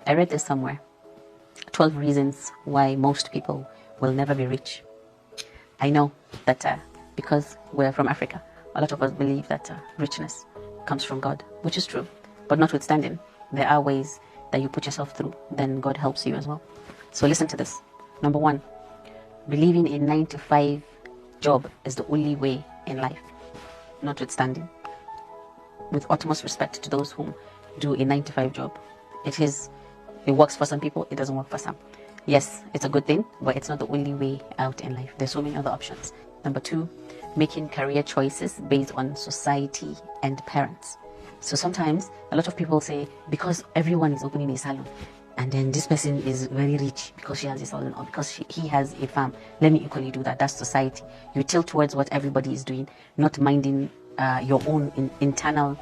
I read this somewhere. 12 reasons why most people will never be rich. I know that because we're from Africa, a lot of us believe that richness comes from God, which is true. But notwithstanding, there are ways that you put yourself through, then God helps you as well. So listen to this. Number one, believing a 9-to-5 job is the only way in life. Notwithstanding, with utmost respect to those who do a 9-to-5 job, it works for some people, it doesn't work for some. Yes, it's a good thing, but it's not the only way out in life. There's so many other options. Number two, making career choices based on society and parents. So sometimes a lot of people say, because everyone is opening a salon, and then this person is very rich because she has a salon, or because he has a farm, let me equally do that. That's society. You tilt towards what everybody is doing, not minding your own internal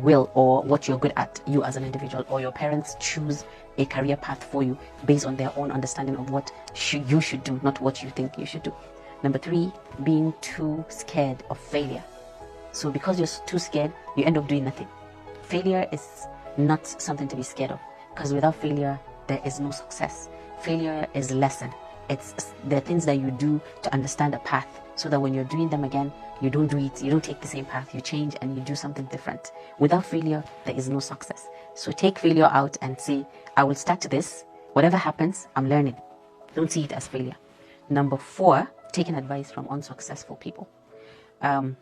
will, or what you're good at, you as an individual, or your parents choose a career path for you based on their own understanding of what you should do, not what you think you should do. Number three, being too scared of failure. So because you're too scared, you end up doing nothing. Failure is not something to be scared of, because without failure, there is no success. Failure is a lesson. It's the things that you do to understand a path, so that when you're doing them again, you don't do it, you don't take the same path, you change and you do something different. Without failure, there is no success. So take failure out and say, I will start this. Whatever happens, I'm learning. Don't see it as failure. Number four, taking advice from unsuccessful people.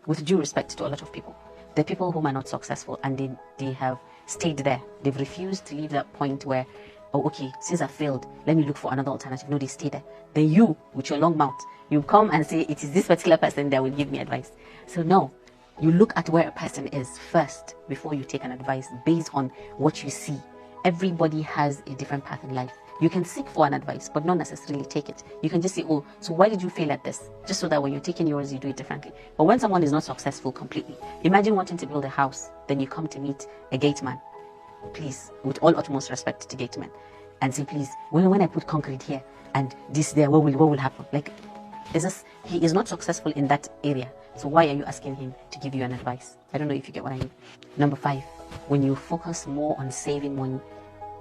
With due respect to a lot of people, the people who are not successful and they have stayed there. They've refused to leave that point where, oh, okay, since I failed, let me look for another alternative. No, they stay there. Then you, with your long mouth, you come and say, it is this particular person that will give me advice. So no, you look at where a person is first before you take an advice based on what you see. Everybody has a different path in life. You can seek for an advice, but not necessarily take it. You can just say, oh, so why did you fail at this? Just so that when you're taking yours, you do it differently. But when someone is not successful completely, imagine wanting to build a house, then you come to meet a gate man. Please, with all utmost respect to gate men, and say, please, when I put concrete here and this there, what will happen? Like, he is not successful in that area. So why are you asking him to give you an advice? I don't know if you get what I mean. Number five, when you focus more on saving money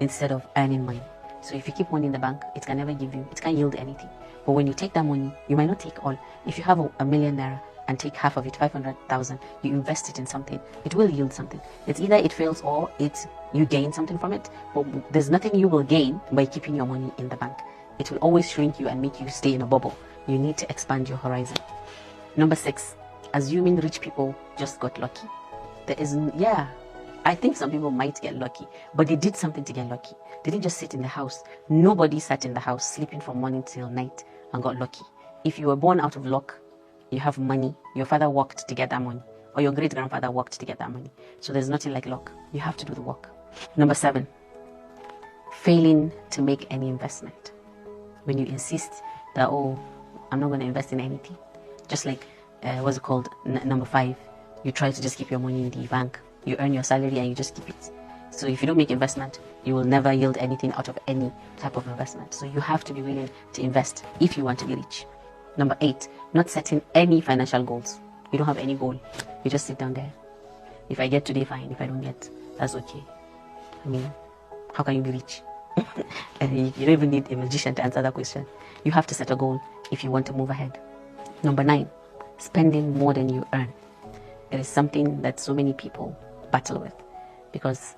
instead of earning money. So if you keep money in the bank, it can never give you, it can't yield anything. But when you take that money, you might not take all. If you have a million naira and take half of it, 500,000, you invest it in something, it will yield something. It's either it fails or you gain something from it. But there's nothing you will gain by keeping your money in the bank. It will always shrink you and make you stay in a bubble. You need to expand your horizon. Number six, assuming rich people just got lucky. I think some people might get lucky, but they did something to get lucky. They didn't just sit in the house. Nobody sat in the house sleeping from morning till night and got lucky. If you were born out of luck, you have money, your father worked to get that money, or your great-grandfather worked to get that money. So there's nothing like luck. You have to do the work. Number seven, failing to make any investment. When you insist that, oh, I'm not going to invest in anything. Just like, number five, you try to just keep your money in the bank. You earn your salary and you just keep it. So if you don't make investment, you will never yield anything out of any type of investment. So you have to be willing to invest if you want to be rich. Number eight, not setting any financial goals. You don't have any goal. You just sit down there. If I get today, fine. If I don't get, that's okay. I mean, how can you be rich? You don't even need a magician to answer that question. You have to set a goal if you want to move ahead. Number nine, spending more than you earn. It is something that so many people battle with, because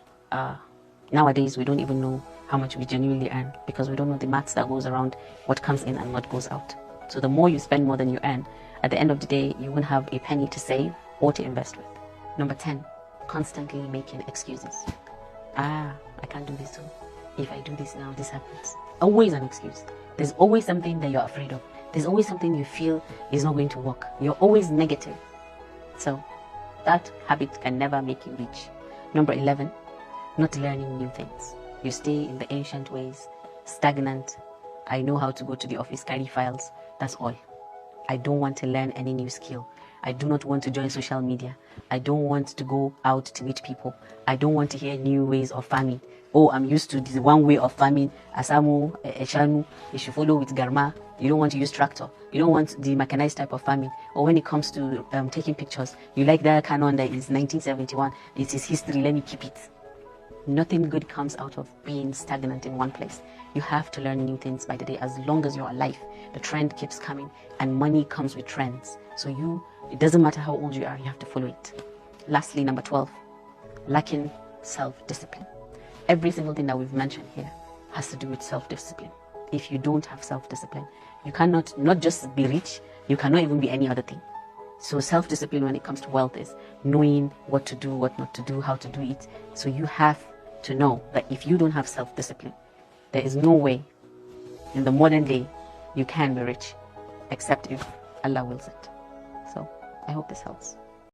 nowadays we don't even know how much we genuinely earn, because we don't know the maths that goes around what comes in and what goes out. So the more you spend more than you earn, at the end of the day, you won't have a penny to save or to invest with. Number 10, constantly making excuses. I can't do this, so if I do this now, this happens. Always an excuse. There's always something that you're afraid of. There's always something you feel is not going to work. You're always negative. So that habit can never make you rich. Number 11, not learning new things. You stay in the ancient ways, stagnant. I know how to go to the office, carry files. That's all. I don't want to learn any new skill. I do not want to join social media. I don't want to go out to meet people. I don't want to hear new ways of farming. Oh, I'm used to this one way of farming. Asamu, Eshanu, you should follow with Garma. You don't want to use tractor. You don't want the mechanized type of farming. Or when it comes to taking pictures, you like that Canon that is 1971. It is history, let me keep it. Nothing good comes out of being stagnant in one place. You have to learn new things by the day. As long as you're alive, the trend keeps coming, and money comes with trends. So it doesn't matter how old you are, you have to follow it. Lastly, number 12, lacking self-discipline. Every single thing that we've mentioned here has to do with self-discipline. If you don't have self-discipline, you cannot not just be rich, you cannot even be any other thing. So self-discipline when it comes to wealth is knowing what to do, what not to do, how to do it. So you have to know that if you don't have self-discipline, there is no way in the modern day you can be rich, except if Allah wills it. So I hope this helps.